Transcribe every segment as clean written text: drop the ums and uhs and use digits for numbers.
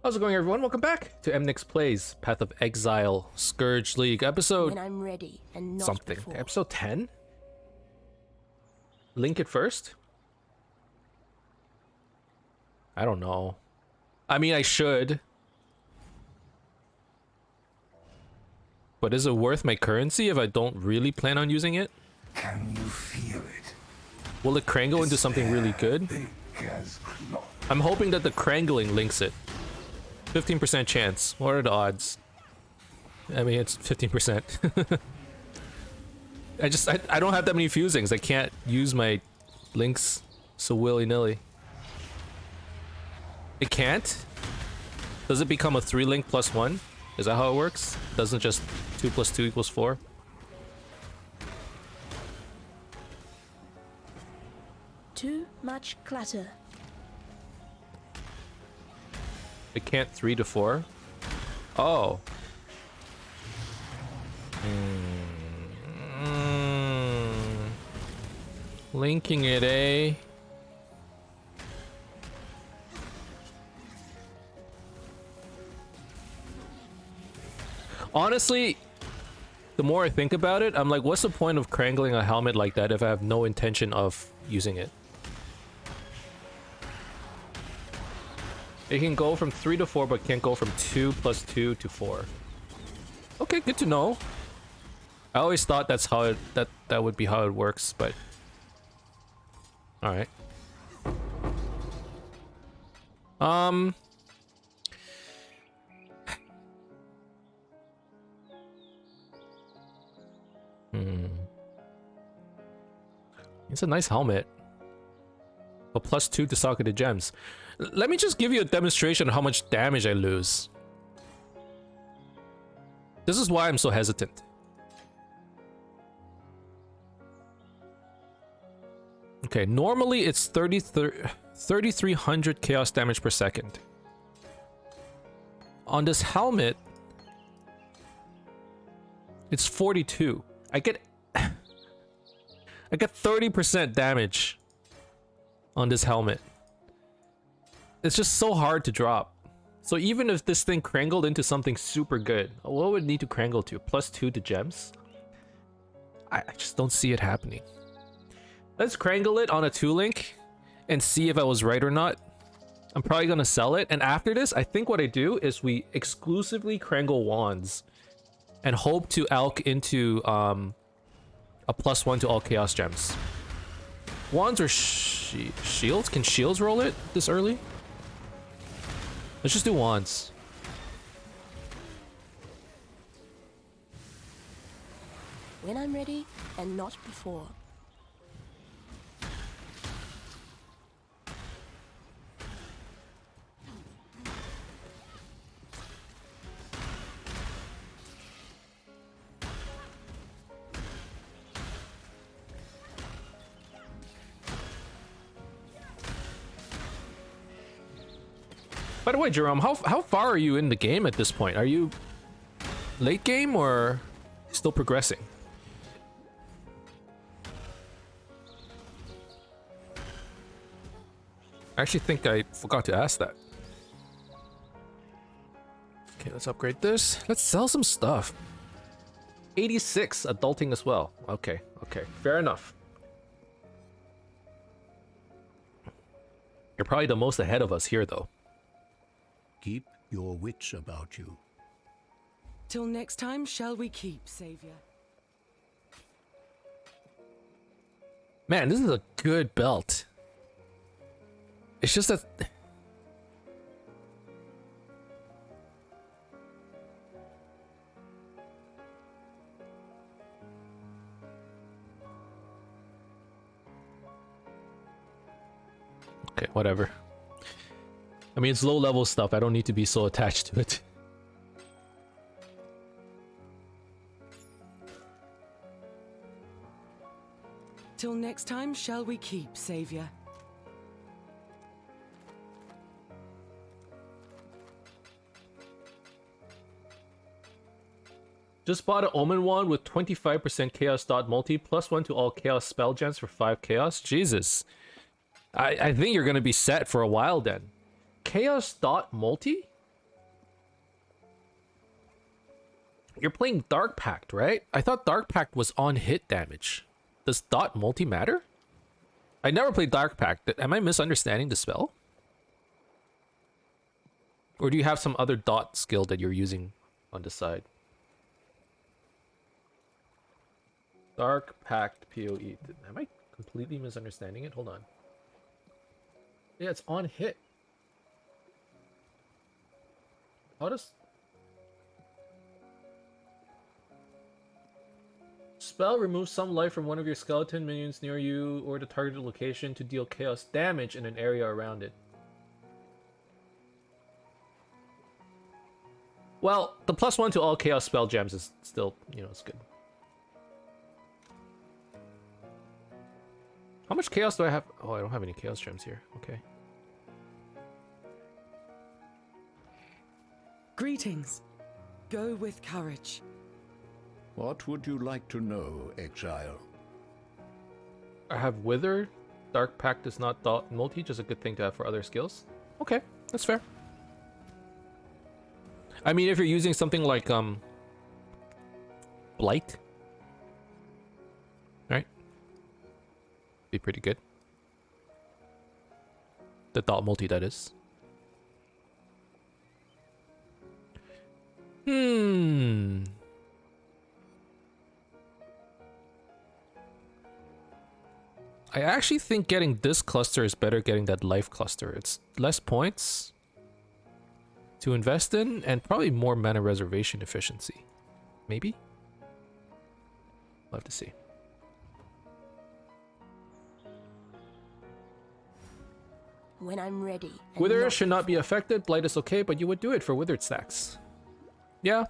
How's it going, everyone? Welcome back to Emnix Plays Path of Exile Scourge League episode When I'm ready and not something. before. Episode 10? Link it first? I don't know. I mean, I should. But is it worth my currency if I don't really plan on using it? Can you feel it? Will it crangle into something really good? Thick as cloth. I'm hoping that the crangling links it. 15% chance. What are the odds? I mean, it's 15%. I don't have that many fusings. I can't use my links so willy-nilly. It can't? Does it become a 3-link plus 1? Is that how it works? Doesn't just 2 plus 2 equals 4? Too much clutter. It can't 3 to 4? Oh. Linking it, eh? Honestly, the more I think about it, I'm like, what's the point of crangling a helmet like that if I have no intention of using it? It can go from 3 to 4, but can't go from 2 plus 2 to 4. Okay, good to know. I always thought that's how it that would be how it works, but all right. It's a nice helmet. A plus 2 to socketed gems. Let me just give you a demonstration of how much damage I lose. This is why I'm so hesitant. Okay, normally it's 3,300 chaos damage per second. On this helmet, it's 42. I get 30% damage on this helmet. It's just so hard to drop. So even if this thing crangled into something super good, what would it need to crangle to? Plus 2 to gems? I just don't see it happening. Let's crangle it on a 2-link and see if I was right or not. I'm probably gonna sell it, and after this, I think what I do is we exclusively crangle wands and hope to alch into a plus 1 to all chaos gems. Wands or shields? Can shields roll it this early? Let's just do wands. When I'm ready and not before. By the way, Jerome, how far are you in the game at this point? Are you late game or still progressing? I actually think I forgot to ask that. Okay, let's upgrade this. Let's sell some stuff. 86 adulting as well. Okay, fair enough. You're probably the most ahead of us here, though. Keep your wits about you. Till next time shall we keep, Savior. Man, this is a good belt. It's just that... Okay, whatever. I mean, it's low-level stuff. I don't need to be so attached to it. Till next time shall we keep, Savior. Just bought an Omen wand with 25% chaos dot multi, plus 1 to all chaos spell gems for 5 chaos. Jesus. I think you're gonna be set for a while then. Chaos dot multi? you're playing Dark Pact, right? I thought Dark Pact was on hit damage. Does dot multi matter? I never played Dark Pact. Am I misunderstanding the spell? Or do you have some other dot skill that you're using on the side? Dark Pact POE. Am I completely misunderstanding it? Hold on. Yeah, it's on hit. How does... Spell removes some life from one of your skeleton minions near you or the targeted location to deal chaos damage in an area around it. Well, the +1 to all chaos spell gems is still, you know, it's good. How much chaos do I have? Oh, I don't have any chaos gems here. Okay. Greetings. Go with courage. What would you like to know, Exile? I have Wither. Dark Pact is not dot multi, just a good thing to have for other skills. Okay, that's fair. I mean, if you're using something like Blight, right? Be pretty good. The dot multi, that is. I actually think getting this cluster is better getting that life cluster. It's less points to invest in and probably more mana reservation efficiency. Maybe? We'll have to see. When I'm ready. and Wither should not be before. affected. Blight is okay, but you would do it for withered stacks. Yeah.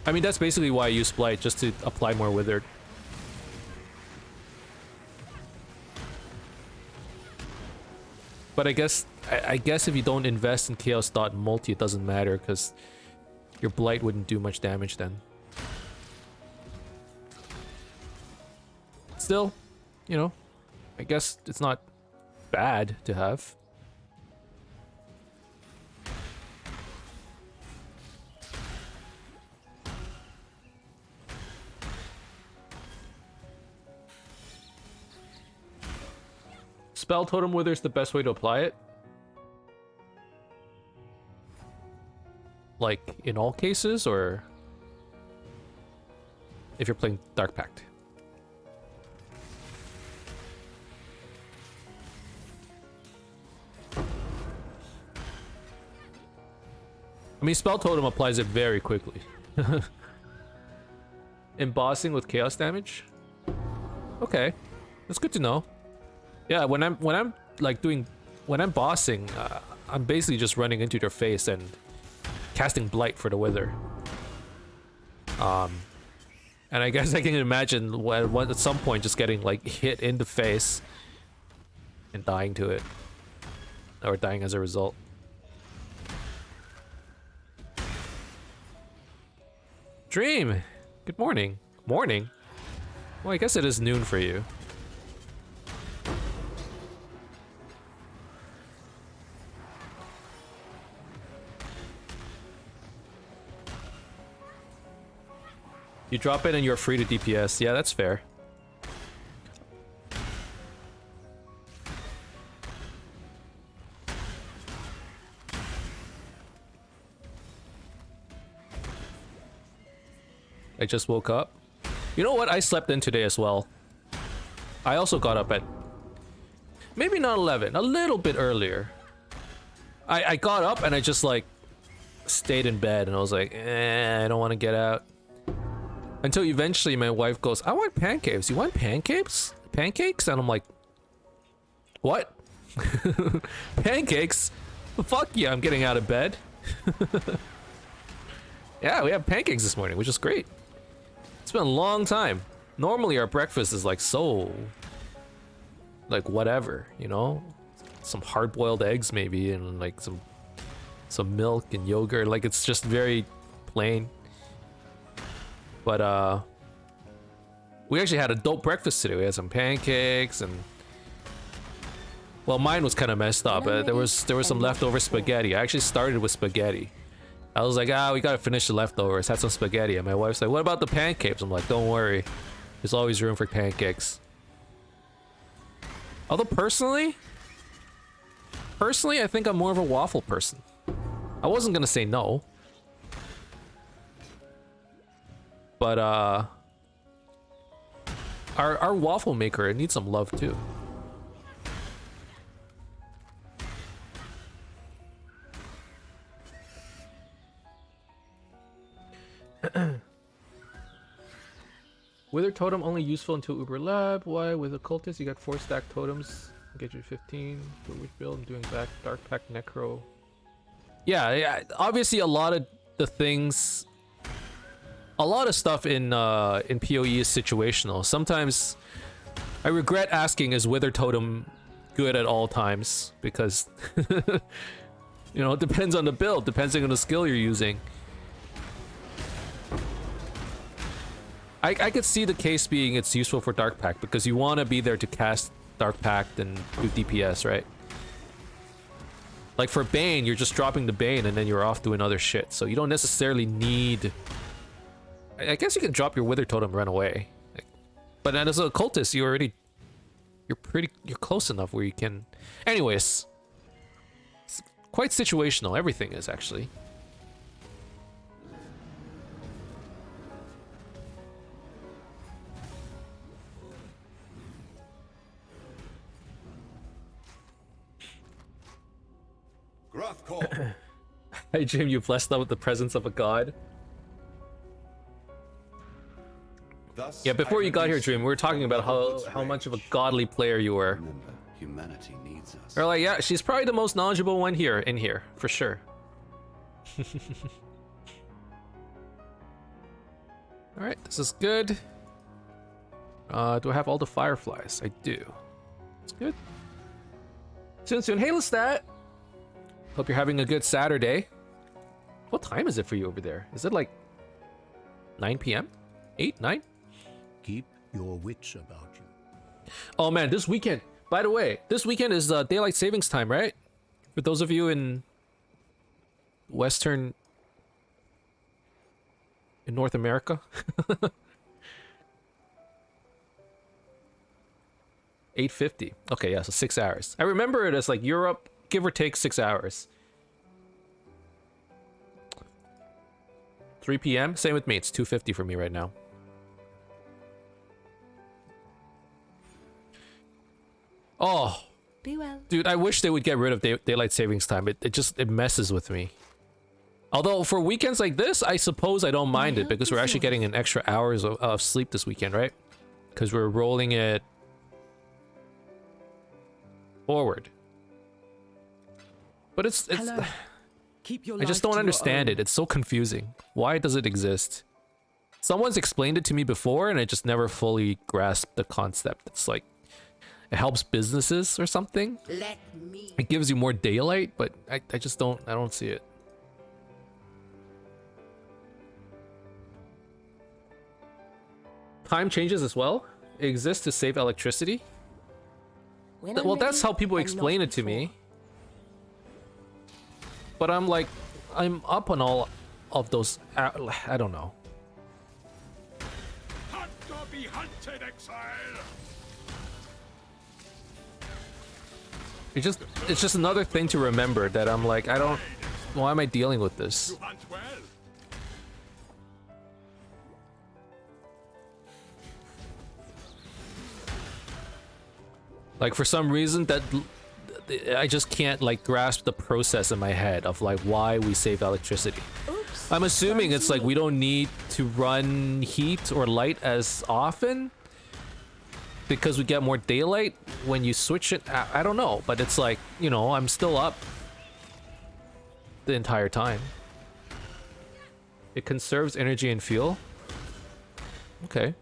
I mean, that's basically why I use Blight, just to apply more withered. But I guess if you don't invest in Chaos Dot multi, it doesn't matter because your Blight wouldn't do much damage then. Still, you know, I guess it's not bad to have. Spell Totem Wither is the best way to apply it. Like, in all cases, or if you're playing Dark Pact? I mean, Spell Totem applies it very quickly. Embossing with chaos damage? Okay, that's good to know. Yeah, when I'm bossing, I'm basically just running into their face and casting Blight for the Wither. And I guess I can imagine when at some point just getting like hit in the face and dying to it, or dying as a result. Dream, good morning. Morning? Well, I guess it is noon for you. You drop it and you're free to DPS. Yeah, that's fair. I just woke up. You know what? I slept in today as well. I also got up at... maybe not 11, a little bit earlier. I got up and I just like stayed in bed and I was like, I don't want to get out. Until eventually my wife goes, I want pancakes. You want pancakes? Pancakes? And I'm like, what? Pancakes? Fuck yeah, I'm getting out of bed. Yeah, we have pancakes this morning, which is great. It's been a long time. Normally our breakfast is like so... like whatever, you know? Some hard-boiled eggs maybe and like some milk and yogurt. Like it's just very plain. But we actually had a dope breakfast today. We had some pancakes and... well, mine was kind of messed up. There was some leftover spaghetti. I actually started with spaghetti. I was like, we gotta finish the leftovers. Had some spaghetti, and my wife's like, what about the pancakes? I'm like, don't worry, there's always room for pancakes. Although personally, I think I'm more of a waffle person. I wasn't gonna say no, but our waffle maker, it needs some love too. Wither totem only useful until Uber Lab. Why? With occultist you got 4 stack totems. Get you 15. For which build? I'm doing back Dark Pact Necro. Yeah, obviously a lot of the things, a lot of stuff in PoE is situational. Sometimes I regret asking, is Wither totem good at all times? Because you know, it depends on the build, depending on the skill you're using. I could see the case being it's useful for Dark Pact because you want to be there to cast Dark Pact and do DPS, right? Like for Bane, you're just dropping the Bane and then you're off doing other shit. So you don't necessarily need... I guess you can drop your Wither Totem and run away. But then as a cultist, you're close enough where you can... Anyways. It's quite situational. Everything is, actually. I dream you blessed them with the presence of a god. Yeah, before you got here, Dream, we were talking about how much of a godly player you were. Remember, humanity needs us. Or like, yeah, she's probably the most knowledgeable one in here, for sure. Alright, this is good. Do I have all the fireflies? I do. It's good. Soon. Hey, Lestat! Hope you're having a good Saturday. What time is it for you over there? Is it like 9 p.m? 8, 9? Keep your wits about you. Oh man, this weekend. By the way, this weekend is daylight savings time, right? For those of you in Western... in North America. 8:50. Okay, yeah, so 6 hours. I remember it as like Europe, give or take 6 hours. 3 p.m. Same with me. It's 2:50 for me right now. Oh, Be well. dude, I wish they would get rid of daylight savings time. It messes with me. Although for weekends like this, I suppose I don't mind it because we're actually getting an extra hours of sleep this weekend, right? Because we're rolling it forward. But it's Hello. Keep your I just life don't to your understand own. it. It's so confusing. Why does it exist? Someone's explained it to me before and I just never fully grasped the concept. It's like it helps businesses or something. Let me. It gives you more daylight, but I just don't see it. Time changes as well. It exists to save electricity. When I'm Well, that's ready how people and explain not it to me. before. But I'm like, I'm up on all of those. I don't know. Hunt or be hunted, Exile! It's just another thing to remember that I'm like, I don't. Why am I dealing with this? You hunt well. Like for some reason that I just can't like grasp the process in my head of like why we save electricity. Oops. I'm assuming it's like we don't need to run heat or light as often because we get more daylight when you switch it. I don't know, but it's like, you know, I'm still up the entire time. It conserves energy and fuel. Okay.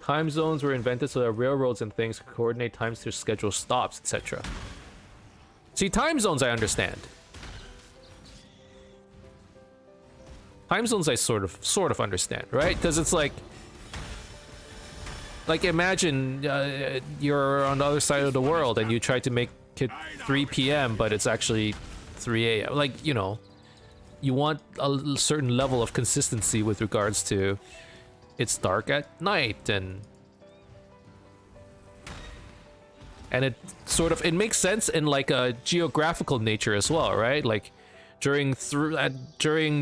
Time zones were invented so that railroads and things could coordinate times to schedule stops, etc. See, time zones I understand. Time zones I sort of understand, right? Because it's like Like imagine you're on the other side of the world and you try to make it 3 p.m. but it's actually 3 a.m. Like, you know, you want a certain level of consistency with regards to it's dark at night, and it sort of, it makes sense in like a geographical nature as well, right? Like during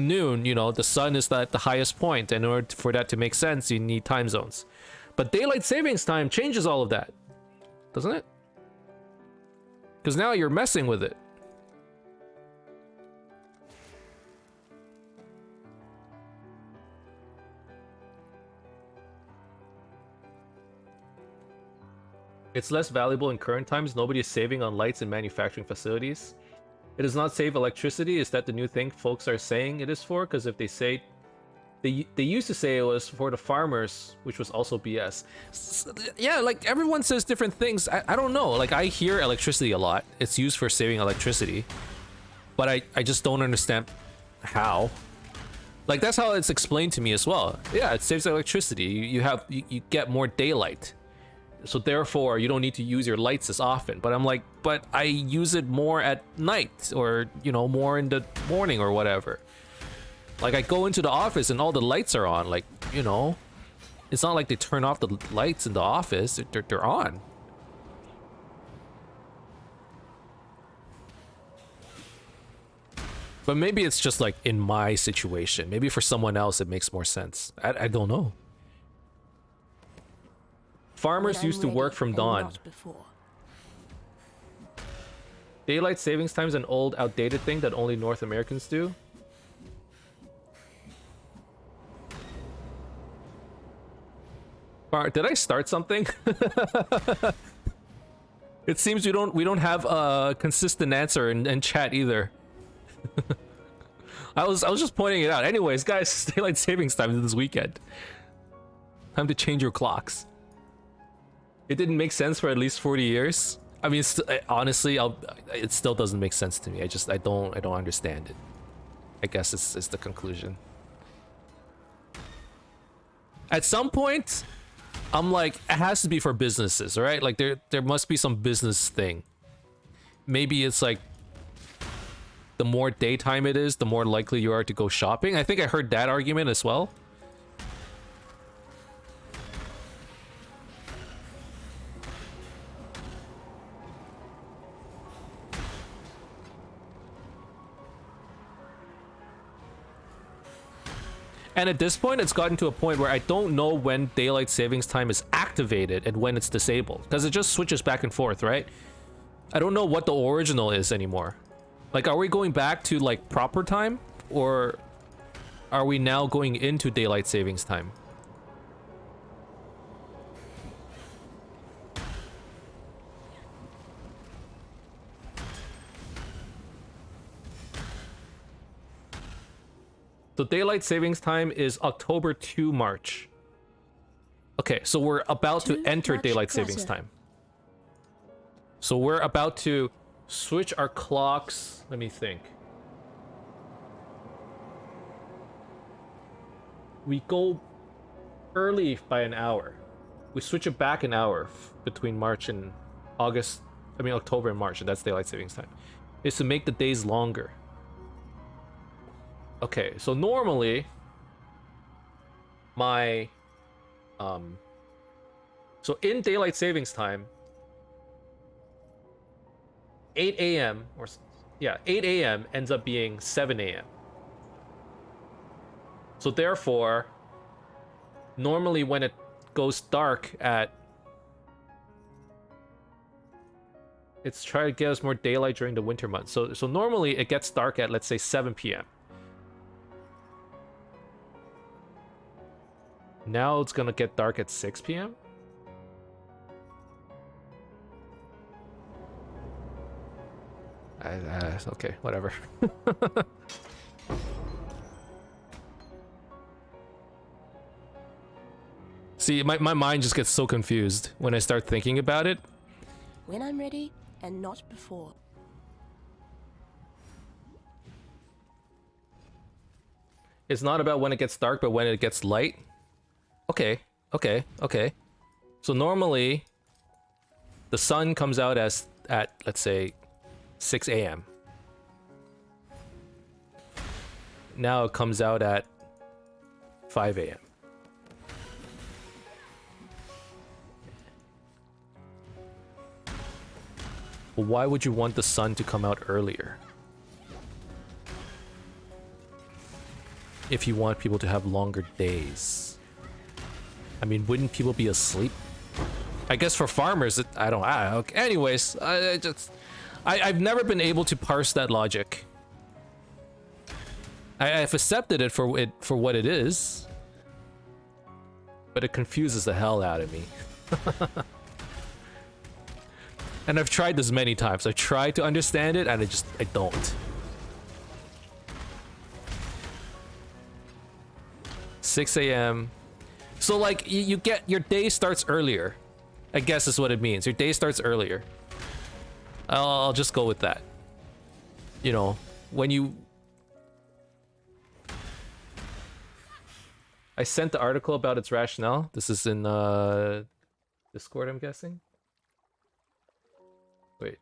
noon, you know, the sun is at the highest point, and in order for that to make sense, you need time zones. But daylight savings time changes all of that, doesn't it? Because now you're messing with it. It's less valuable in current times. Nobody is saving on lights in manufacturing facilities. It does not save electricity. Is that the new thing folks are saying it is for? Because if they say... They used to say it was for the farmers, which was also BS. Yeah, like everyone says different things. I don't know. Like I hear electricity a lot. It's used for saving electricity. But I just don't understand how. Like that's how it's explained to me as well. Yeah, it saves electricity. You get more daylight. So therefore, you don't need to use your lights as often. But I'm like, but I use it more at night, or, you know, more in the morning or whatever. Like I go into the office and all the lights are on. Like, you know, it's not like they turn off the lights in the office. They're on. But maybe it's just like in my situation. Maybe for someone else it makes more sense. I don't know. Farmers used to work from dawn. Daylight savings time is an old, outdated thing that only North Americans do. Did I start something? It seems we don't have a consistent answer in chat either. I was just pointing it out. Anyways, guys, daylight savings time this weekend. Time to change your clocks. It didn't make sense for at least 40 years. I mean, honestly, it still doesn't make sense to me. I don't understand it. I guess it's the conclusion. At some point, I'm like, it has to be for businesses, right? Like there must be some business thing. Maybe it's like the more daytime it is, the more likely you are to go shopping. I think I heard that argument as well. And at this point, it's gotten to a point where I don't know when daylight savings time is activated and when it's disabled, because it just switches back and forth, right? I don't know what the original is anymore. Like, are we going back to like proper time, or are we now going into daylight savings time? So daylight savings time is October to March. Okay, so we're about to enter daylight savings time. So we're about to switch our clocks. Let me think. We go early by an hour. We switch it back an hour between March and August. I mean October and March, and that's daylight savings time. Is to make the days longer. Okay, so normally my so in daylight savings time 8 a.m. or yeah, 8 a.m. ends up being 7 a.m. So therefore, normally when it goes dark at, it's trying to get us more daylight during the winter months. So normally it gets dark at, let's say, 7 p.m. Now it's gonna get dark at 6 p.m. Okay, whatever. See, my mind just gets so confused when I start thinking about it. When I'm ready, and not before. It's not about when it gets dark, but when it gets light. Okay. So normally, the sun comes out at let's say 6 a.m. Now it comes out at 5 a.m. Why would you want the sun to come out earlier? If you want people to have longer days. I mean, wouldn't people be asleep? I guess for farmers, I don't know. Okay. Anyways, I've never been able to parse that logic. I've accepted it for what it is, but it confuses the hell out of me. And I've tried this many times. I tried to understand it, and I don't. "6 a.m. So like you get your day starts earlier. I guess is what it means. Your day starts earlier. I'll just go with that. You know, when you... I sent the article about its rationale. This is in Discord, I'm guessing. Wait.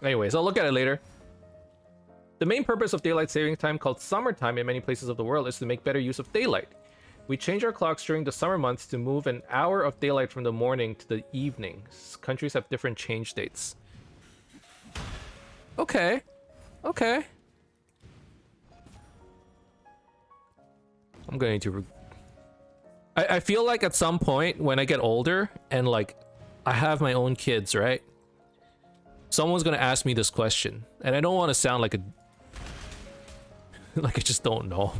Anyways, I'll look at it later. The main purpose of daylight saving time, called summertime in many places of the world, is to make better use of daylight. We change our clocks during the summer months to move an hour of daylight from the morning to the evenings. Countries have different change dates. Okay. Okay. I'm going to... I feel like at some point when I get older and like I have my own kids, right? Someone's gonna ask me this question, and I don't want to sound like a... like I just don't know.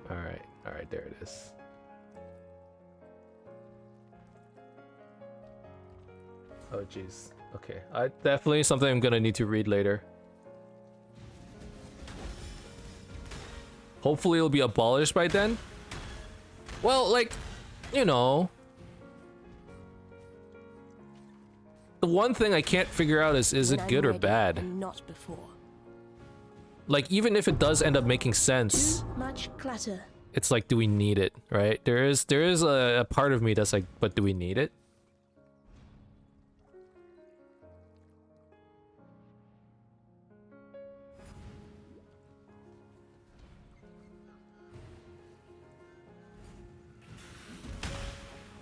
Alright, there it is. Oh jeez. Okay, definitely something I'm gonna need to read later. Hopefully it'll be abolished by then. Well, like, you know, the one thing I can't figure out is it good or bad? Not before. Like, even if it does end up making sense, Too much clutter. it's like, do we need it, right? There is a part of me that's like, but do we need it?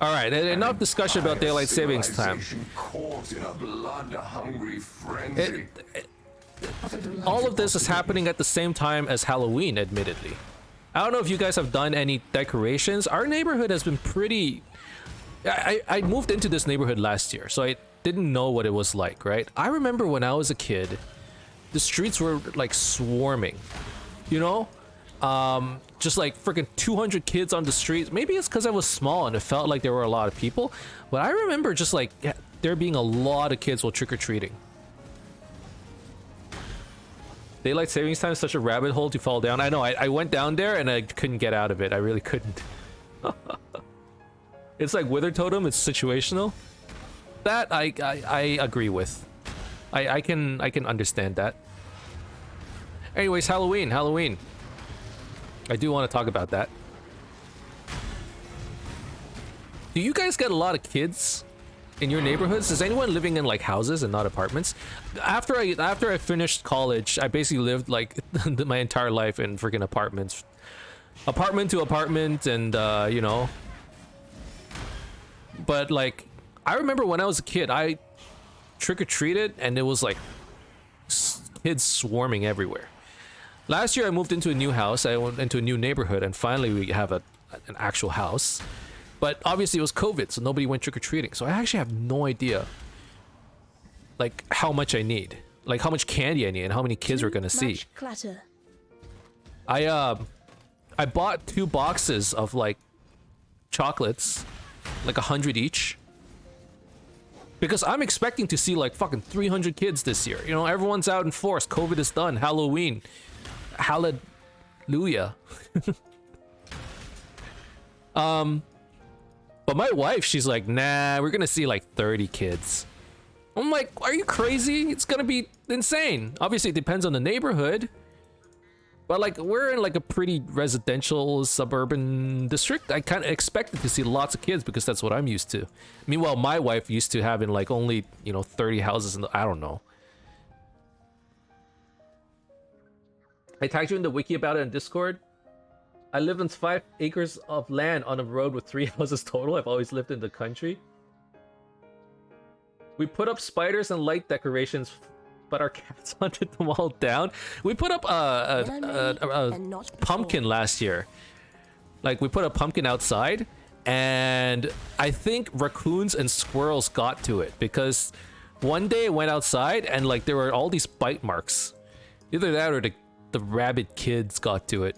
Alright, enough discussion about daylight savings time. Caught in a blood-hungry frenzy. All of this is happening at the same time as Halloween, admittedly. I don't know if you guys have done any decorations. Our neighborhood has been pretty... I moved into this neighborhood last year, so I didn't know what it was like, right? I remember when I was a kid, the streets were like swarming, you know? Just like freaking 200 kids on the streets. Maybe it's because I was small and it felt like there were a lot of people, but I remember just like there being a lot of kids while trick-or-treating. Daylight savings time is such a rabbit hole to fall down. I know, I went down there and I couldn't get out of it. I really couldn't. It's like Wither Totem, it's situational. That I agree with. I can understand that. Anyways, Halloween. I do want to talk about that. Do you guys get a lot of kids in your neighborhoods? Is anyone living in like houses and not apartments? After I finished college, I basically lived like my entire life in freaking apartments. Apartment to apartment, and you know. But like, I remember when I was a kid, I trick-or-treated and it was like kids swarming everywhere. Last year I moved into a new house. I went into a new neighborhood, and finally we have an actual house. But obviously it was COVID, so nobody went trick-or-treating. So I actually have no idea like how much I need. Like how much candy I need and how many kids we're gonna see. Clutter. I I bought 2 boxes of like chocolates, like 100 each. Because I'm expecting to see like fucking 300 kids this year. You know, everyone's out in force. COVID is done. Halloween. Hallelujah. But my wife, she's like, nah, we're gonna see like 30 kids. I'm like, are you crazy? It's gonna be insane. Obviously, it depends on the neighborhood. But like, we're in like a pretty residential suburban district. I kind of expected to see lots of kids because that's what I'm used to. Meanwhile, my wife used to having like only, you know, 30 houses in the, I don't know. I tagged you in the wiki about it in Discord. I live on 5 acres of land on a road with 3 houses total. I've always lived in the country. We put up spiders and light decorations, but our cats hunted them all down. We put up a pumpkin last year. Like, we put a pumpkin outside, and I think raccoons and squirrels got to it because one day I went outside and like there were all these bite marks. Either that or the rabid kids got to it.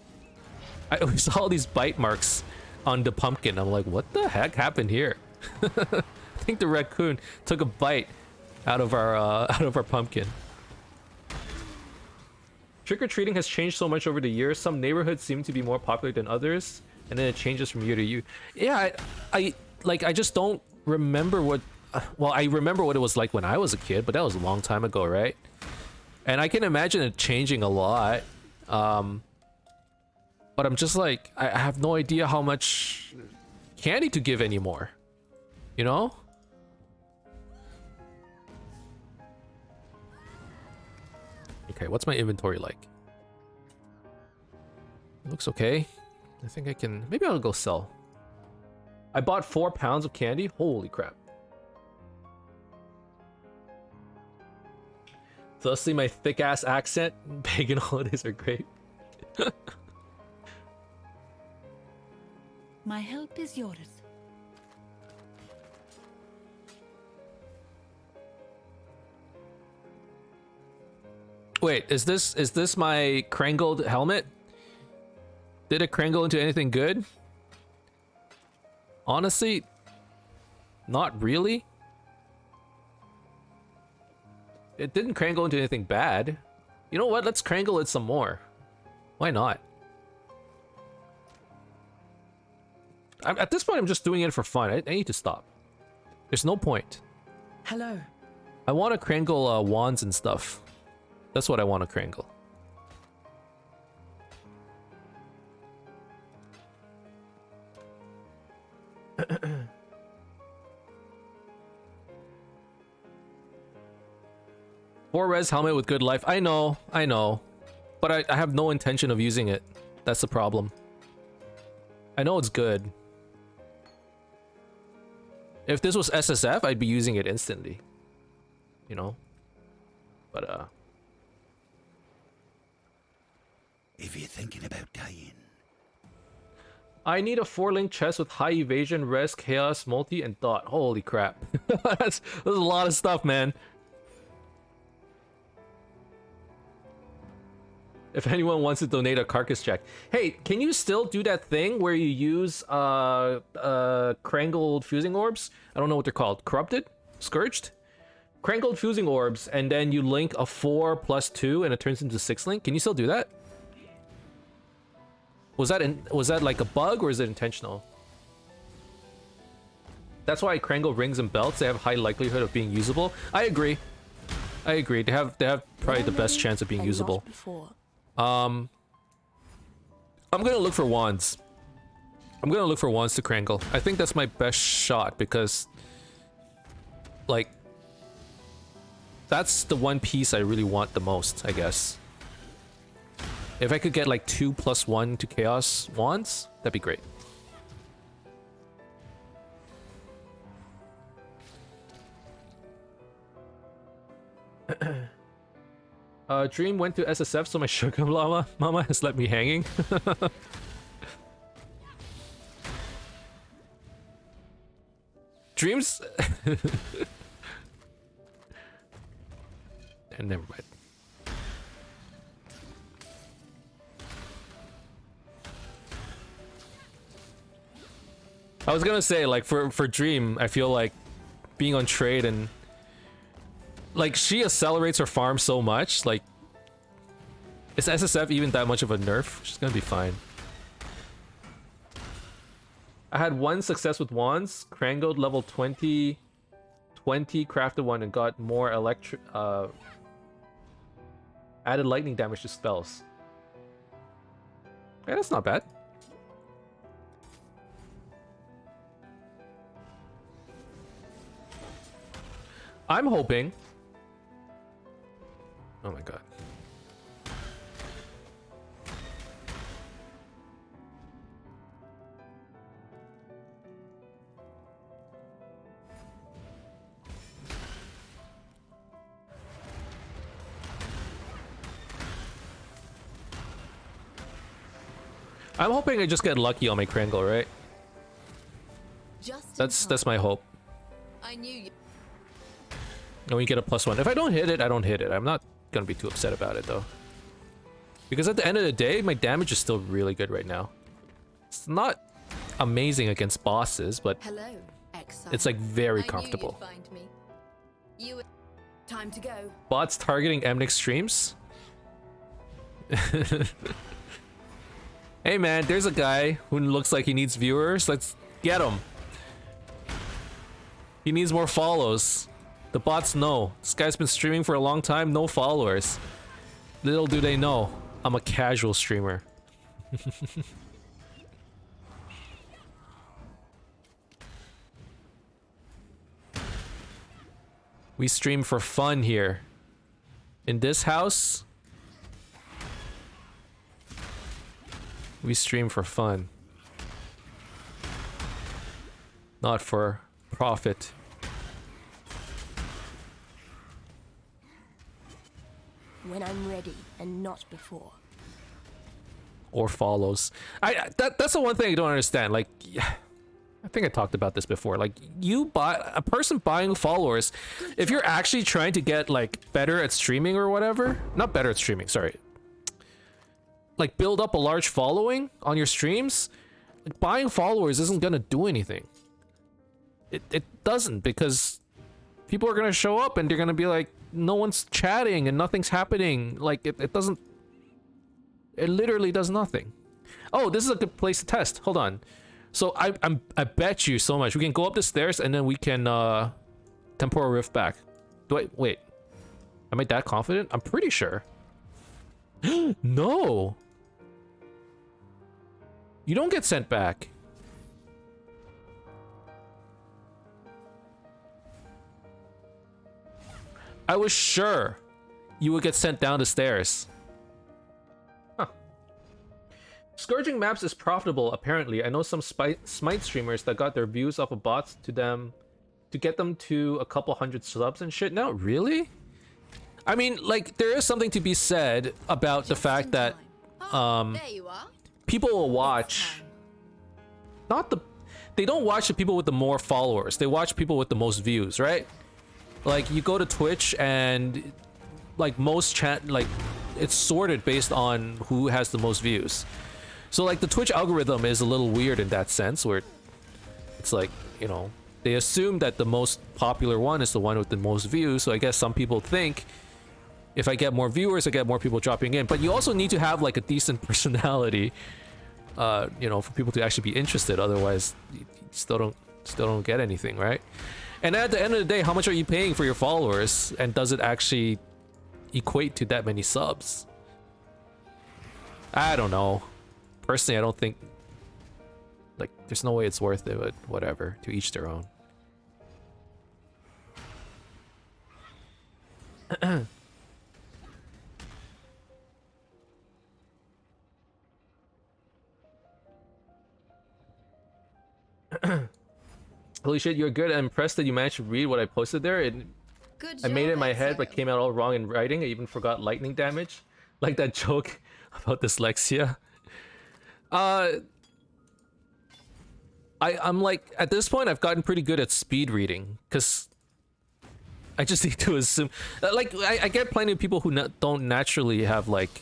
I saw all these bite marks on the pumpkin. I'm like, what the heck happened here? I think the raccoon took a bite out of our pumpkin. Trick-or-treating has changed so much over the years. Some neighborhoods seem to be more popular than others, and then it changes from year to year. Yeah, I just don't remember what. Well, I remember what it was like when I was a kid, but that was a long time ago, right? And I can imagine it changing a lot. But I'm just like, I have no idea how much candy to give anymore. You know? Okay, what's my inventory like? It looks okay. I think I can... Maybe I'll go sell. I bought 4 pounds of candy. Holy crap. Thusly, my thick-ass accent. Pagan holidays are great. My help is yours. Wait, is this my crangled helmet? Did it crangle into anything good? Honestly, not really. It didn't crangle into anything bad. You know what? Let's crangle it some more. Why not? At this point, I'm just doing it for fun. I need to stop. There's no point. Hello. I want to crangle wands and stuff. That's what I want to crangle. Four res helmet with good life. I know. But I have no intention of using it. That's the problem. I know it's good. If this was SSF, I'd be using it instantly. You know? But, If you're thinking about dying. I need a 4-link chest with high evasion, res, chaos, multi, and dot. Holy crap. That's a lot of stuff, man. If anyone wants to donate a carcass check. Hey, can you still do that thing where you use crangled fusing orbs? I don't know what they're called. Corrupted? Scourged? Crangled fusing orbs, and then you link a 4 plus 2 and it turns into 6-link. Can you still do that? Was that like a bug or is it intentional? That's why Krangle rings and belts, they have high likelihood of being usable. I agree. They have probably the best chance of being usable. I'm gonna look for wands. I'm gonna look for wands to Krangle. I think that's my best shot because, like, that's the one piece I really want the most, I guess. If I could get like 2 plus 1 to chaos wands, that'd be great. Dream went to SSF, so my sugar mama has left me hanging. Dreams. And never mind. I was gonna say, like, for Dream, I feel like being on trade and like she accelerates her farm so much. Like, is SSF even that much of a nerf? She's gonna be fine. I had one success with wands, Krangled level 20, crafted one and got more electric, added lightning damage to spells. Yeah, that's not bad. I'm hoping. Oh my god. I'm hoping I just get lucky on my Krangle, right? That's my hope. I knew you. And we get a +1. If I don't hit it, I don't hit it. I'm not gonna be too upset about it though. Because at the end of the day, my damage is still really good right now. It's not amazing against bosses, but Hello, Exile. it's like very I knew comfortable. you'd find me. You. Time to go. Bots targeting Emnix streams? Hey man, there's a guy who looks like he needs viewers. Let's get him. He needs more follows. The bots know. This guy's been streaming for a long time, no followers. Little do they know, I'm a casual streamer. We stream for fun here. In this house, we stream for fun. Not for profit. When I'm ready and not before. Or follows. That's the one thing I don't understand. Like, I think I talked about this before. Like, you buy a person buying followers. If you're actually trying to get like better at streaming or whatever, not better at streaming, sorry. Like build up a large following on your streams. Like, buying followers isn't gonna do anything. It doesn't, because people are gonna show up and they're gonna be like, no one's chatting and nothing's happening. Like it doesn't. It literally does nothing. Oh, this is a good place to test. Hold on. So I bet you so much. We can go up the stairs and then we can temporal rift back. Do I wait? Am I that confident? I'm pretty sure. No. You don't get sent back. I was sure you would get sent down the stairs. Huh. Scourging maps is profitable, apparently. I know some Smite streamers that got their views off of bots to get them to a couple hundred subs and shit. No, really? I mean, like, there is something to be said about the fact that There you are. people will watch they don't watch the people with the more followers. They watch people with the most views, right? Like, you go to Twitch and like most chat, like it's sorted based on who has the most views. So like the Twitch algorithm is a little weird in that sense, where it's like, you know, they assume that the most popular one is the one with the most views. So I guess some people think if I get more viewers, I get more people dropping in. But you also need to have like a decent personality, you know, for people to actually be interested. Otherwise, you still don't get anything, right? And at the end of the day, how much are you paying for your followers? And does it actually equate to that many subs? I don't know. Personally, I don't think... Like, there's no way it's worth it, but whatever. To each their own. Holy shit, you're good. I'm impressed that you managed to read what I posted there. Good I made it in my head, but Exile. came out all wrong in writing. I even forgot lightning damage. Like that joke about dyslexia. I'm like, at this point, I've gotten pretty good at speed reading. Because I just need to assume... Like, I get plenty of people who don't naturally have, like...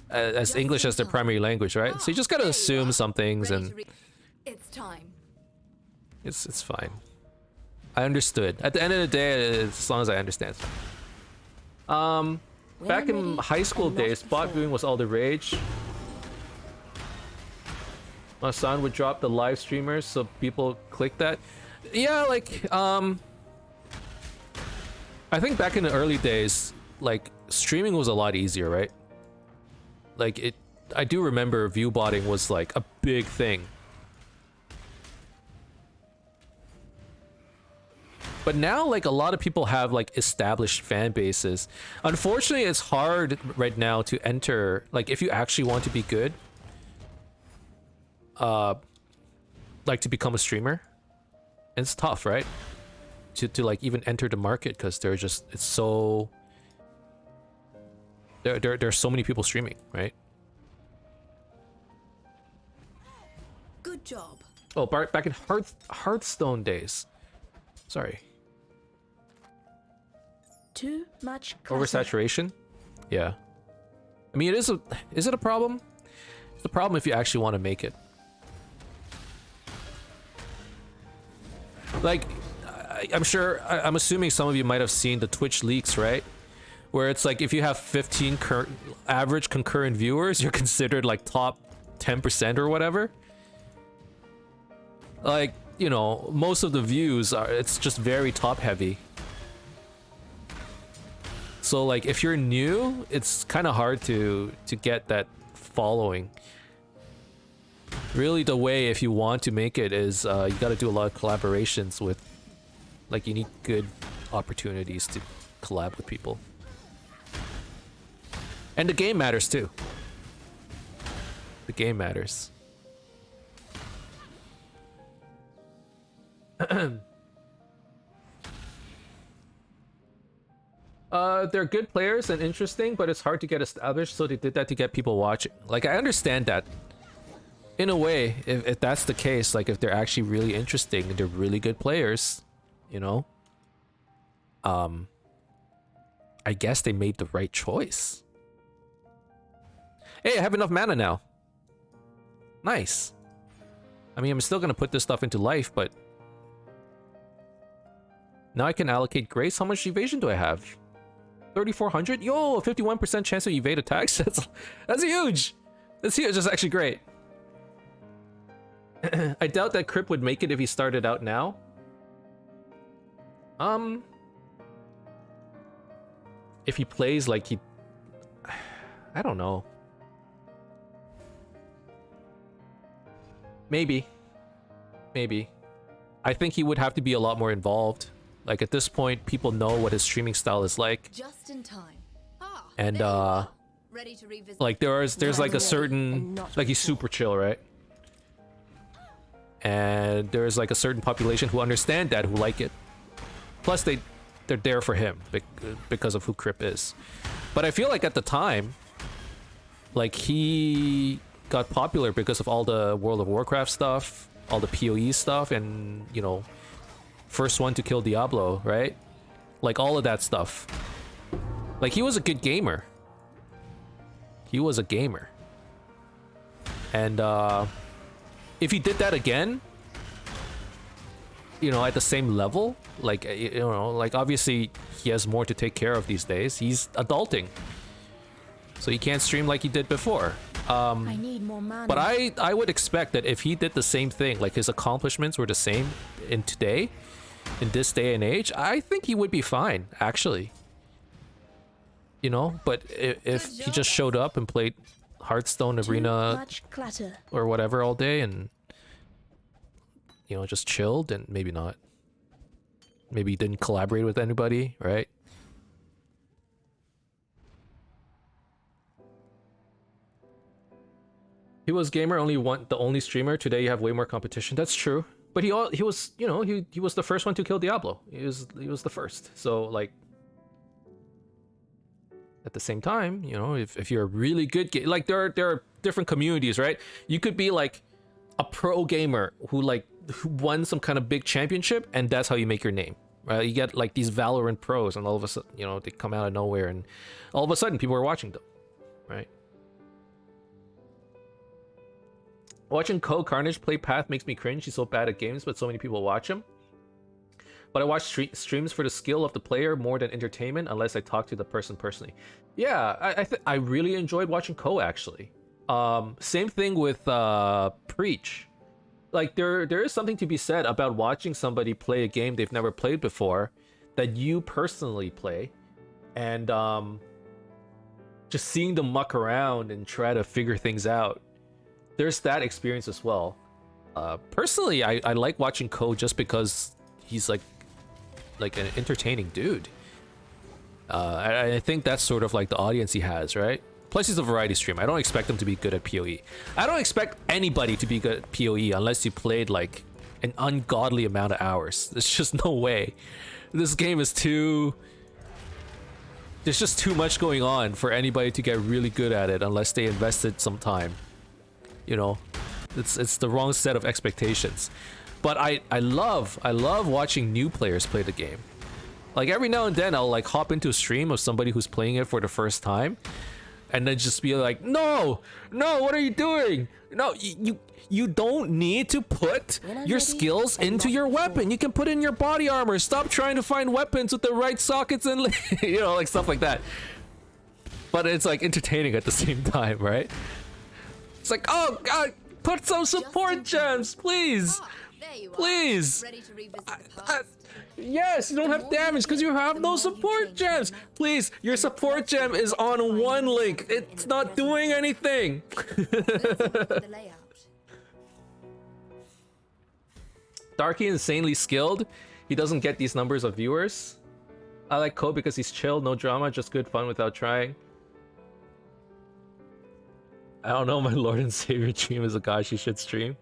as English as their primary language, right? So you just gotta assume some things and... It's time. It's fine. I understood. At the end of the day, as long as I understand. When Back I'm in ready high school and not days, bot before. viewing was all the rage. My son would drop the live streamers so people click that. Yeah, like I think back in the early days, like streaming was a lot easier, right? Like I do remember view botting was like a big thing. But now, like, a lot of people have like established fan bases. Unfortunately, it's hard right now to enter, like, if you actually want to be good, like to become a streamer. It's tough, right? To like even enter the market, because they're just, it's so, there's so many people streaming, right? Good job. Oh, back in Hearthstone days. Sorry. Too much clutter. Oversaturation? Yeah. I mean, is it a problem? It's a problem if you actually want to make it. Like, I'm assuming some of you might have seen the Twitch leaks, right? Where it's like if you have 15 average concurrent viewers, you're considered like top 10% or whatever. Like, you know, most of the views are, it's just very top heavy. So like if you're new, it's kind of hard to get that following. Really, the way if you want to make it is you got to do a lot of collaborations with, like, you need good opportunities to collab with people. And the game matters too. The game matters. They're good players and interesting, but it's hard to get established, so they did that to get people watching. Like, I understand that. In a way, if that's the case, like if they're actually really interesting and they're really good players, you know, I guess they made the right choice. Hey, I have enough mana now. Nice. I mean, I'm still gonna put this stuff into life, but now I can allocate grace. How much evasion do I have? 3,400? Yo, a 51% chance to evade attacks. That's huge. That's huge. That's actually great. I doubt that Crip would make it if he started out now. If he plays like he... I don't know. Maybe. Maybe. I think he would have to be a lot more involved. Like, at this point, people know what his streaming style is like. Just in time. Ah, And, there you are. Ready to revisit. like, there's like a ready certain... and not Like, he's before. super chill, right? And there's like a certain population who understand that, who like it. Plus, they're there for him because of who Crip is. But I feel like at the time, like, he got popular because of all the World of Warcraft stuff, all the POE stuff, and, you know, first one to kill Diablo, right? Like, all of that stuff. Like, he was a good gamer. He was a gamer. And, if he did that again, you know, at the same level, like, you know, like, obviously he has more to take care of these days. He's adulting, so he can't stream like he did before. I need more mana. But I would expect that if he did the same thing, like his accomplishments were the same in this day and age, I think he would be fine, actually. You know, but if he just showed up and played Hearthstone Too Arena much clutter. or whatever all day and, you know, just chilled, and maybe not. Maybe he didn't collaborate with anybody, right? He was gamer the only streamer. Today you have way more competition. That's true. But he was, you know, he was the first one to kill Diablo. He was the first. So, like, at the same time, you know, if you're a really good like, there are different communities, right? You could be like a pro gamer who won some kind of big championship, and that's how you make your name, right? You get like these Valorant pros, and all of a sudden, you know, they come out of nowhere, and all of a sudden people are watching them, right? Watching Carnage play Path makes me cringe. He's so bad at games, but so many people watch him. But I watch streams for the skill of the player more than entertainment, unless I talk to the person personally. Yeah, I really enjoyed watching actually. Same thing with Preach. Like there is something to be said about watching somebody play a game they've never played before, that you personally play, and just seeing them muck around and try to figure things out. There's that experience as well. Personally, I like watching just because he's like an entertaining dude. I think that's sort of like the audience he has, right? Plus he's a variety streamer. I don't expect him to be good at PoE. I don't expect anybody to be good at PoE unless you played like an ungodly amount of hours. There's just no way. This game is there's just too much going on for anybody to get really good at it unless they invested some time. You know, it's the wrong set of expectations. But I love watching new players play the game. Like every now and then I'll like hop into a stream of somebody who's playing it for the first time, and then just be like, no, what are you doing? No, you don't need to put your skills into your weapon. You can put in your body armor. Stop trying to find weapons with the right sockets and you know, like stuff like that. But it's like entertaining at the same time, right? It's like, oh god, put some support gems, please. There you are. Please. Ready to revisit the past? Yes, you don't have damage because you have no support gems. Please, your support gem is on one link. It's not doing anything. The layout. Darky insanely skilled. He doesn't get these numbers of viewers. I like Ko because he's chill, no drama, just good fun without trying. I don't know, my Lord and Savior dream is a god she should stream.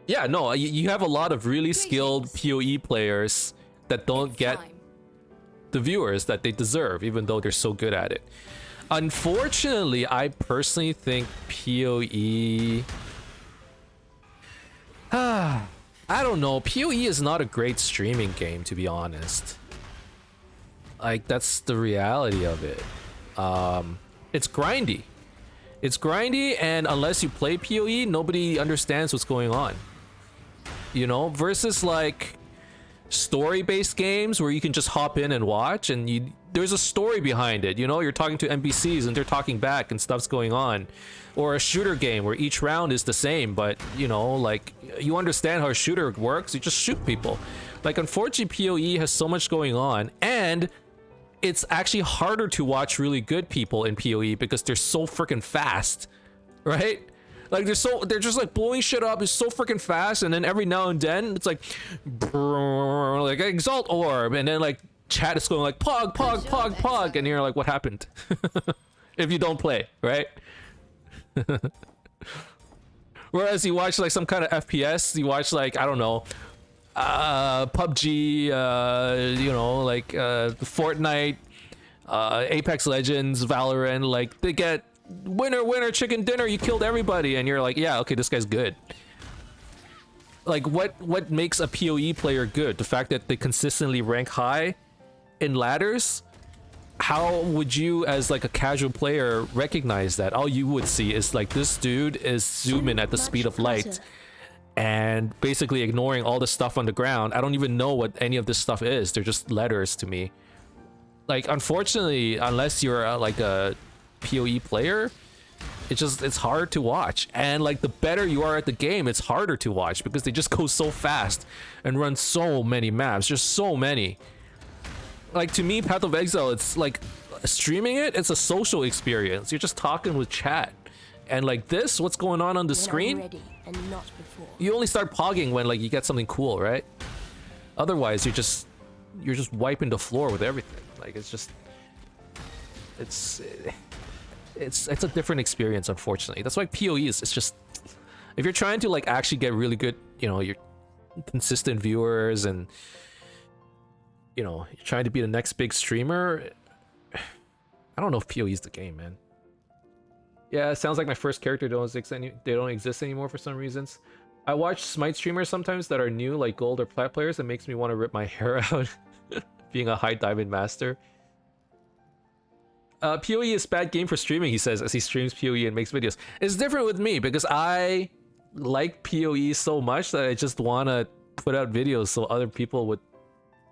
Yeah, no, you have a lot of really skilled PoE players that don't get the viewers that they deserve, even though they're so good at it. Unfortunately, I personally think PoE... I don't know, PoE is not a great streaming game, to be honest. Like, that's the reality of it. It's grindy. It's grindy, and unless you play PoE, nobody understands what's going on. You know, versus like story-based games where you can just hop in and watch, and there's a story behind it. You know, you're talking to NPCs and they're talking back and stuff's going on. Or a shooter game where each round is the same, but you know, like you understand how a shooter works. You just shoot people. Like, unfortunately, PoE has so much going on, and it's actually harder to watch really good people in PoE because they're so freaking fast, right? Like they're just like blowing shit up. It's so freaking fast, and then every now and then it's like, like Exalt Orb, and then like chat is going like pog, and you're like, what happened? If you don't play, right? Whereas you watch like some kind of FPS, you watch like, I don't know, PUBG, you know, like Fortnite, Apex Legends, Valorant, like they get winner chicken dinner, you killed everybody, and you're like, yeah, okay, this guy's good. Like what makes a PoE player good? The fact that they consistently rank high in ladders? How would you, as like a casual player, recognize that? All you would see is like, this dude is zooming at the speed of light and basically ignoring all the stuff on the ground. I don't even know what any of this stuff is. They're just letters to me. Like, unfortunately, unless you're like a PoE player, it's hard to watch. And like, the better you are at the game, it's harder to watch because they just go so fast and run so many maps. Just so many. Like, to me, Path of Exile, it's like streaming it, it's a social experience. You're just talking with chat. And like this, what's going on the screen? Ready and not before. You only start pogging when like you get something cool, right? Otherwise, you're just wiping the floor with everything. Like, it's a different experience, unfortunately. That's why PoE is, it's just, if you're trying to like actually get really good, you know, your consistent viewers, and you know, you're trying to be the next big streamer, I don't know if PoE is the game, man. Yeah, it sounds like my first character they don't exist anymore for some reasons. I watch Smite streamers sometimes that are new, like gold or plat players. It makes me want to rip my hair out. Being a high diamond master. PoE is bad game for streaming, he says, as he streams PoE and makes videos. It's different with me because I like PoE so much that I just want to put out videos so other people would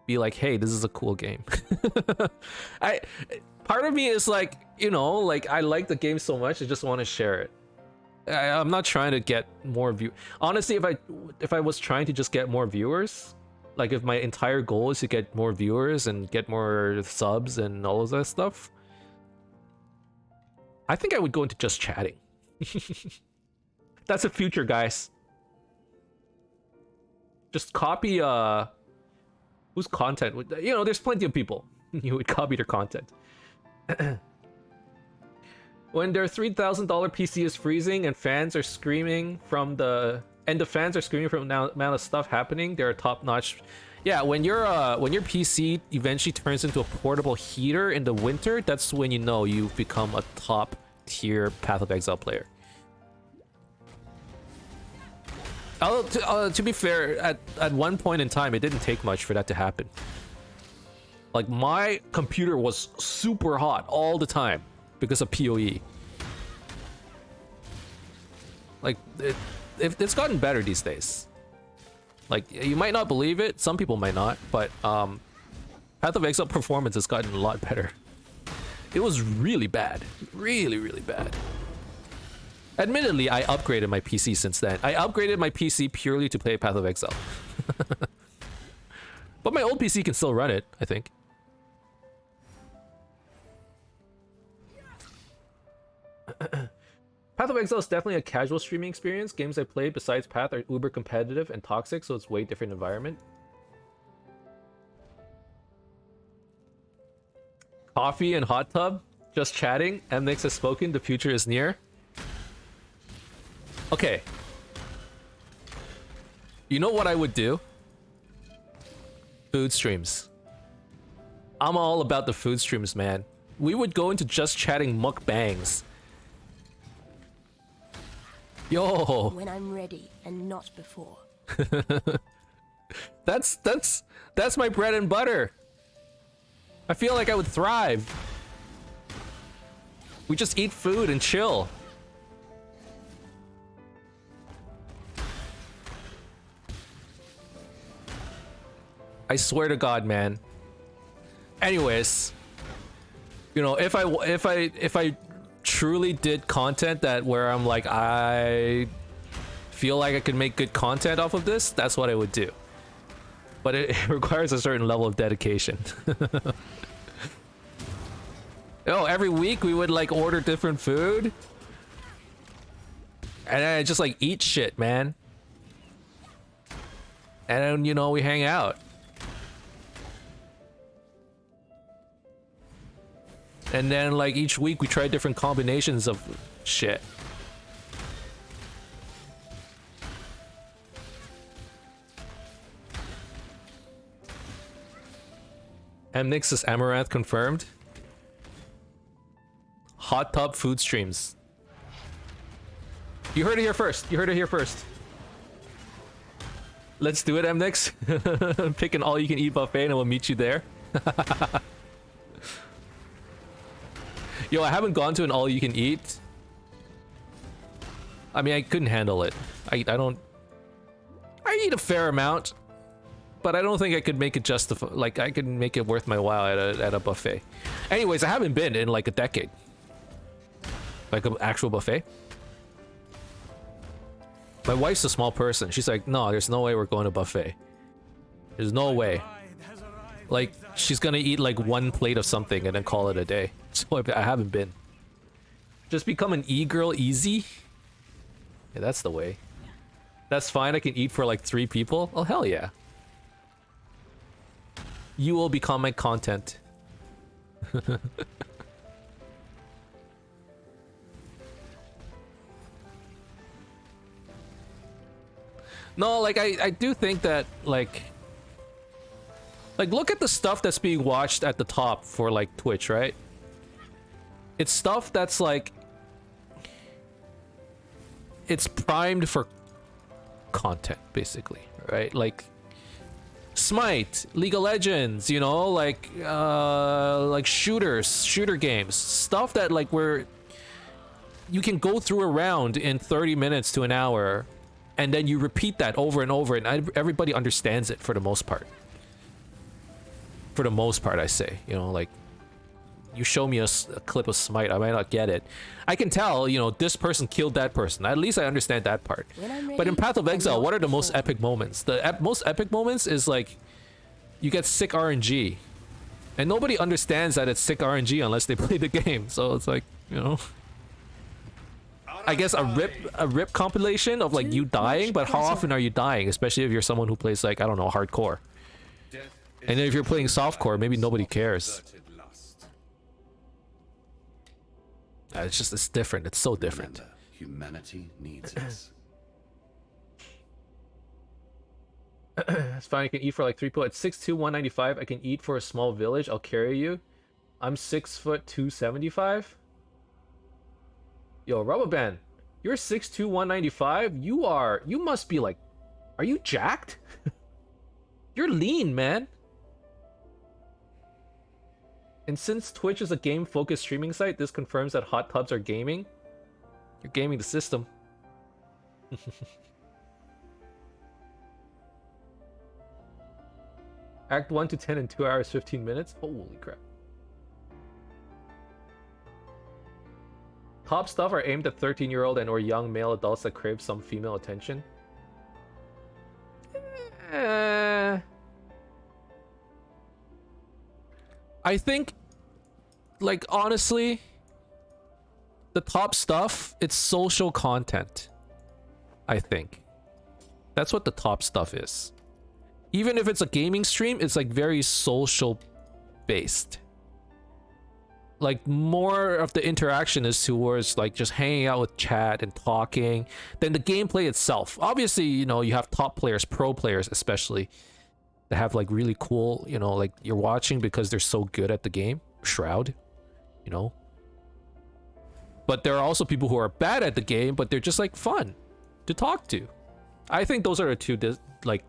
be like, hey, this is a cool game. Part of me is like, you know, like I like the game so much I just want to share it. I'm not trying to get more view. Honestly, if I was trying to just get more viewers, like if my entire goal is to get more viewers and get more subs and all of that stuff, I think I would go into just chatting. That's the future, guys. Just copy whose content would, you know, there's plenty of people who would copy their content. When their $3,000 PC is freezing and fans are screaming from the fans are screaming from the amount of stuff happening, they're top-notch. Yeah, when your PC eventually turns into a portable heater in the winter, that's when you know you've become a top-tier Path of Exile player. To be fair, at one point in time, it didn't take much for that to happen. Like, my computer was super hot all the time because of PoE. Like, it's gotten better these days. Like, you might not believe it, some people might not, but Path of Exile performance has gotten a lot better. It was really bad. Really, really bad. Admittedly, I upgraded my PC since then. I upgraded my PC purely to play Path of Exile. But my old PC can still run it, I think. Path of Exile is definitely a casual streaming experience. Games I played besides Path are uber competitive and toxic, so it's way different environment. Coffee and hot tub, just chatting. Emnix has spoken, the future is near. Okay. You know what I would do? Food streams. I'm all about the food streams, man. We would go into just chatting mukbangs. Yo. When I'm ready and not before. That's my bread and butter. I feel like I would thrive. We just eat food and chill. I swear to God, man. Anyways, you know, if I truly did content that where I'm like, I feel like I could make good content off of this, that's what I would do. But it requires a certain level of dedication. Oh, every week we would like order different food. And then I just like eat shit, man. And then, you know, we hang out. And then, like, each week we try different combinations of shit. Emnix's Amaranth confirmed. Hot tub food streams. You heard it here first. You heard it here first. Let's do it, Emnix. Pick an all-you-can-eat buffet and we'll meet you there. Yo, I haven't gone to an all-you-can-eat. I mean, I couldn't handle it. I don't... I eat a fair amount, but I don't think I could make it justify... Like, I could make it worth my while at a buffet. Anyways, I haven't been in, like, a decade. Like, an actual buffet. My wife's a small person. She's like, no, there's no way we're going to buffet. There's no way. Like, she's gonna eat like one plate of something and then call it a day. So I haven't been. Just become an e-girl easy? Yeah, that's the way. That's fine, I can eat for like 3 people? Oh, hell yeah. You will become my content. No, like, I do think that, like, look at the stuff that's being watched at the top for, like, Twitch, right? It's stuff that's, like... It's primed for content, basically, right? Like, Smite, League of Legends, you know, like shooter games, stuff that like where you can go through a round in 30 minutes to an hour, and then you repeat that over and over, and everybody understands it for the most part. For the most part, I say, you know, like you show me a clip of Smite, I might not get it. I can tell, you know, this person killed that person. At least I understand that part. But in Path of Exile, what are the most epic moments? The most epic moments is like you get sick RNG, and nobody understands that it's sick RNG unless they play the game. So it's like, you know, I guess a rip compilation of like you dying, but how often are you dying? Especially if you're someone who plays like, I don't know, hardcore. And then if you're playing softcore, maybe nobody cares. It's just, it's different. It's so different. Remember, humanity needs us. It's fine. I can eat for like 3 people. At 6'2", 195, I can eat for a small village. I'll carry you. I'm 6'2", 275. Yo, Rubber Band, you're 6'2", 195. You must be like, are you jacked? You're lean, man. And since Twitch is a game-focused streaming site, this confirms that hot tubs are gaming. You're gaming the system. Act 1 to 10 in 2 hours, 15 minutes? Holy crap. Top stuff are aimed at 13-year-old and or young male adults that crave some female attention. I think, like, honestly, the top stuff, it's social content. I think. That's what the top stuff is. Even if it's a gaming stream, it's like very social based. Like, more of the interaction is towards like just hanging out with chat and talking than the gameplay itself. Obviously, you know, you have top players, pro players especially, that have like really cool, you know, like you're watching because they're so good at the game. Shroud, you know. But there are also people who are bad at the game, but they're just like fun to talk to. I think those are the two, like,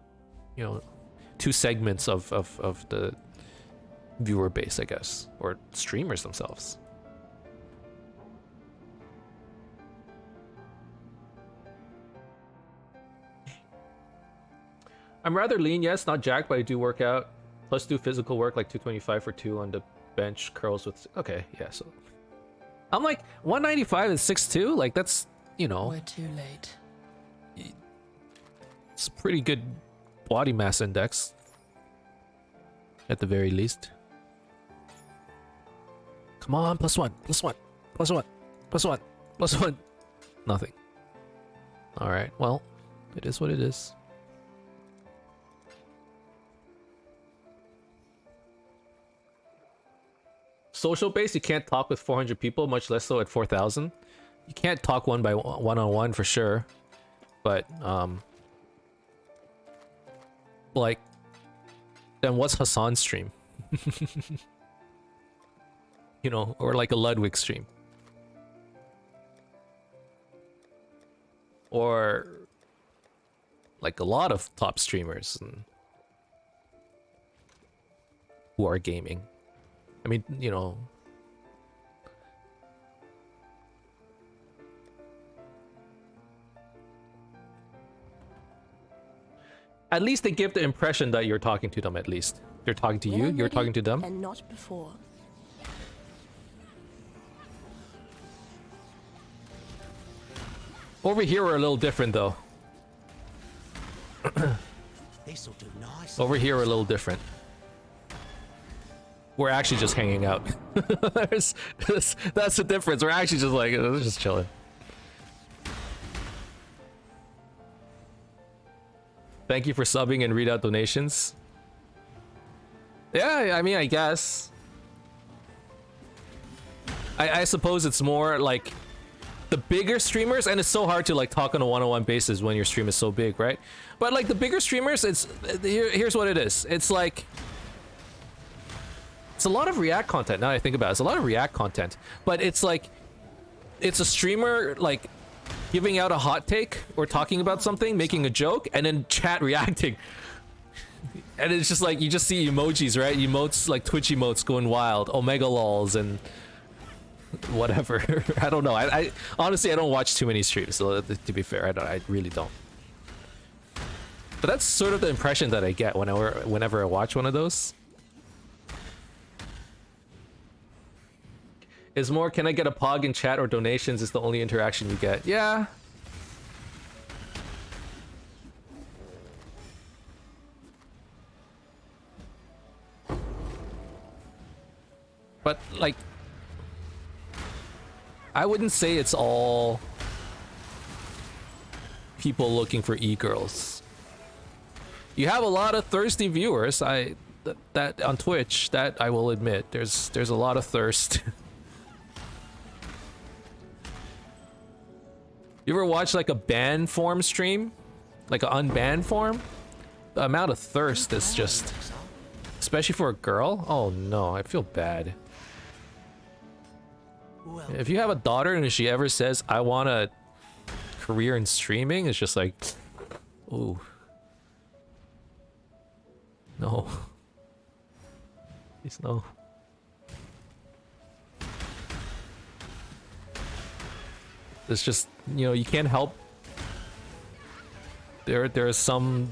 you know, two segments of the viewer base, I guess, or streamers themselves. I'm rather lean, yes, not jacked, but I do work out. Plus do physical work, like 225 for 2 on the bench, curls with... Okay, yeah, so... I'm like, 195 and 6'2", like that's, you know... We're too late. It's a pretty good body mass index. At the very least. Come on, +1, +1, +1, +1, +1. Nothing. Alright, well, it is what it is. Social base, you can't talk with 400 people, much less so at 4,000. You can't talk one-on-one for sure. But, like, then what's Hassan's stream? You know, or like a Ludwig stream. Or like a lot of top streamers who are gaming. I mean, you know, at least they give the impression that you're talking to them. At least they're talking to you, you're talking to them. And not before. Over here we're a little different though. This'll do nice. Over here we're a little different. We're actually just hanging out. That's the difference. We're actually just like, just chilling. Thank you for subbing and read out donations. Yeah, I mean, I guess. I suppose it's more like the bigger streamers, and it's so hard to like talk on a one-on-one basis when your stream is so big, right? But like the bigger streamers, it's here's what it is. It's like it's a lot of React content. Now that I think about it, it's a lot of React content, but it's like it's a streamer like giving out a hot take or talking about something, making a joke, and then chat reacting. And it's just like, you just see emojis, right? Emotes, like Twitch emotes going wild. Omega lols and whatever. I don't know. I honestly, I don't watch too many streams, so to be fair, I really don't. But that's sort of the impression that I get whenever I watch one of those. Is more, can I get a POG in chat or donations is the only interaction you get. Yeah. But, like, I wouldn't say it's all people looking for e-girls. You have a lot of thirsty viewers. That on Twitch, that I will admit, there's a lot of thirst. You ever watch like a ban form stream? Like an unbanned form? The amount of thirst is just... Especially for a girl? Oh no, I feel bad. If you have a daughter and if she ever says, I want a career in streaming, it's just like... Ooh. No. Please no. It's just, you know, you can't help. There are some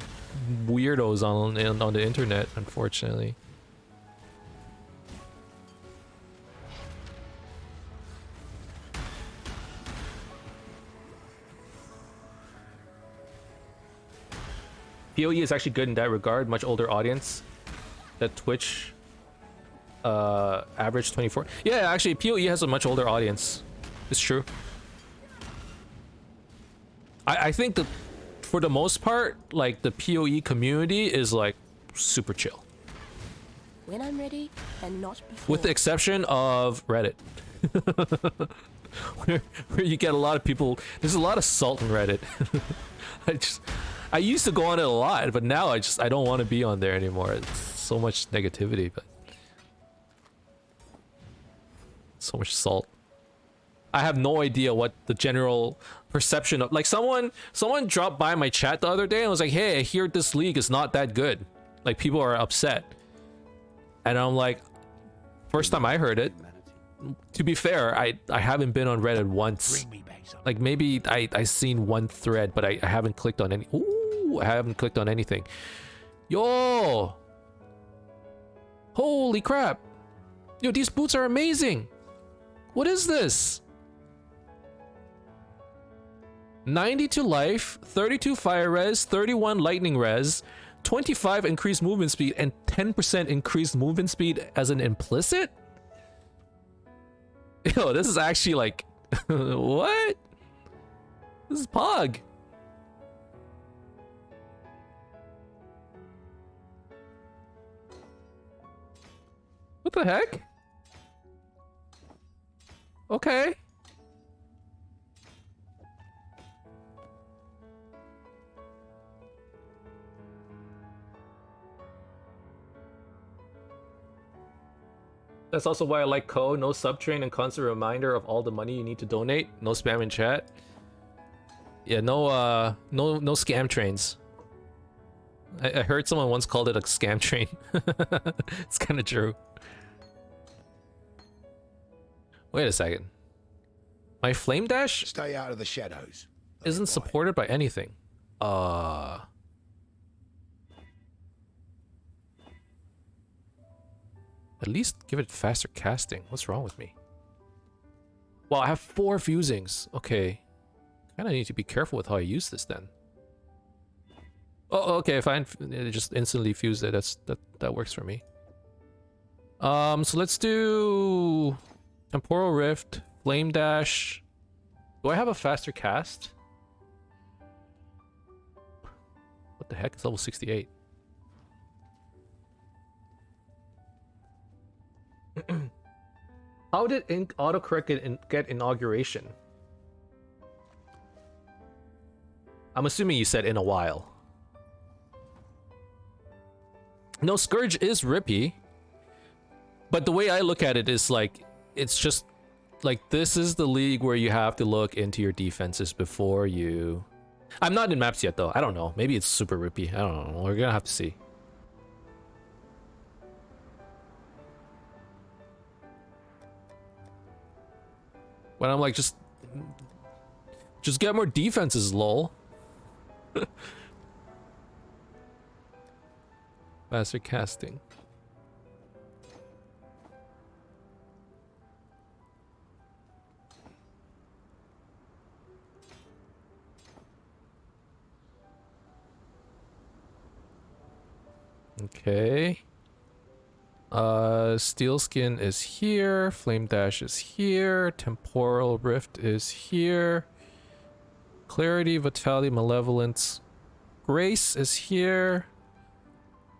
weirdos on the internet, unfortunately. POE is actually good in that regard, much older audience. That Twitch average 24. Yeah, actually POE has a much older audience. It's true. I think that for the most part, like the POE community is like super chill. When I'm ready and not before. With the exception of Reddit. where you get a lot of people, there's a lot of salt in Reddit. I used to go on it a lot, but now I don't want to be on there anymore. It's so much negativity, but so much salt. I have no idea what the general perception of, like, someone dropped by my chat the other day and was like, hey, I hear this league is not that good. Like, people are upset. And I'm like, first time I heard it, to be fair, I haven't been on Reddit once. Like, maybe I seen one thread, but I haven't clicked on any. Ooh, I haven't clicked on anything. Yo! Holy crap! Yo, these boots are amazing! What is this? 92 life, 32 fire res, 31 lightning res, 25 increased movement speed, and 10% increased movement speed as an implicit? Yo, this is actually like... what? This is POG. What the heck? Okay. That's also why I like Co. No subtrain and constant reminder of all the money you need to donate. No spam in chat. Yeah, no scam trains. I heard someone once called it a scam train. It's kind of true. Wait a second. My flame dash Stay out of the shadows. isn't supported by anything. At least give it faster casting. What's wrong with me? Wow, I have 4 fusings. Okay. Kinda need to be careful with how I use this then. Oh, okay, fine. Just instantly fuse it. That works for me. So let's do Temporal Rift, Flame Dash. Do I have a faster cast? What the heck? It's level 68. How did Ink autocorrect get inauguration? I'm assuming you said in a while. No, Scourge is rippy. But the way I look at it is like, it's just like, this is the league where you have to look into your defenses before you... I'm not in maps yet though. I don't know. Maybe it's super rippy. I don't know. We're gonna have to see. When I'm like, just get more defenses, lol. Faster casting. Okay. Steel Skin is here. Flame Dash is here. Temporal Rift is here. Clarity, Vitality, Malevolence. Grace is here.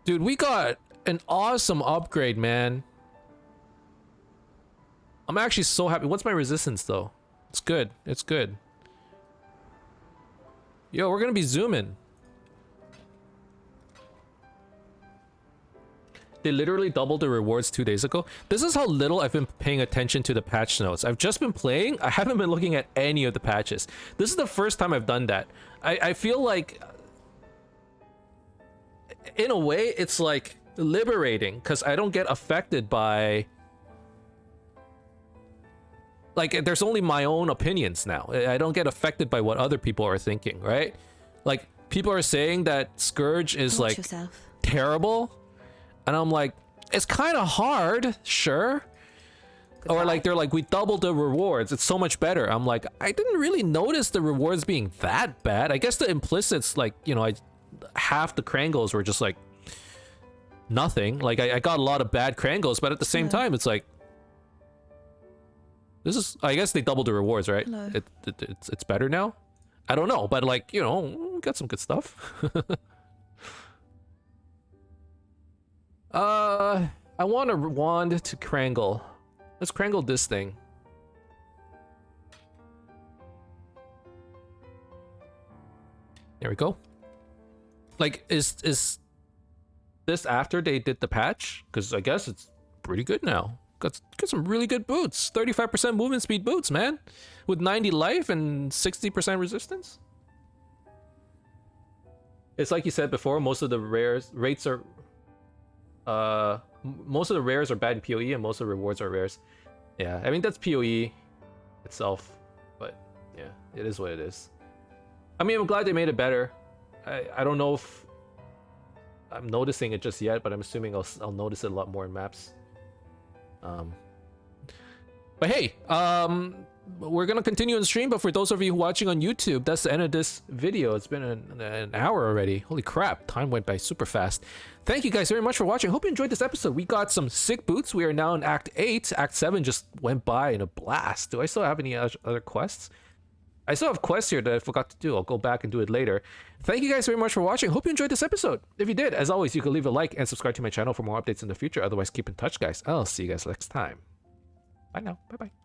Dude, we got an awesome upgrade, man. I'm actually so happy. What's my resistance, though? It's good. It's good. Yo, we're gonna be zooming. They literally doubled the rewards 2 days ago. This is how little I've been paying attention to the patch notes. I've just been playing. I haven't been looking at any of the patches. This is the first time I've done that. I feel like, in a way, it's like liberating because I don't get affected by... Like, there's only my own opinions now. I don't get affected by what other people are thinking, right? Like, people are saying that Scourge is, Watch like, yourself. terrible. And I'm like, it's kind of hard, sure. Or like, they're like, we doubled the rewards. It's so much better. I'm like, I didn't really notice the rewards being that bad. I guess the implicits, like, you know, half the Krangles were just like nothing. Like, I got a lot of bad Krangles, but at the same time, it's like, this is, I guess they doubled the rewards, right? Hello. It's better now? I don't know, but like, you know, we got some good stuff. I want a wand to Krangle. Let's Krangle this thing. There we go. Like, is this after they did the patch? Because I guess it's pretty good now. Got some really good boots. 35% movement speed boots, man. With 90 life and 60% resistance. It's like you said before, most of the rates are... most of the rares are bad in PoE and most of the rewards are rares. Yeah, I mean, that's PoE itself. But, yeah, it is what it is. I mean, I'm glad they made it better. I don't know if I'm noticing it just yet, but I'm assuming I'll notice it a lot more in maps. But hey, we're gonna continue on stream, but for those of you watching on YouTube, that's the end of this video. It's been an hour already. Holy crap, time went by super fast. Thank you guys very much for watching. Hope you enjoyed this episode. We got some sick boots. We are now in Act 8. Act 7 just went by in a blast. Do I still have any other quests? I still have quests here that I forgot to do. I'll go back and do it later. Thank you guys very much for watching. Hope you enjoyed this episode. If you did, as always, you can leave a like and subscribe to my channel for more updates in the future. Otherwise, keep in touch, guys. I'll see you guys next time. Bye now. Bye-bye.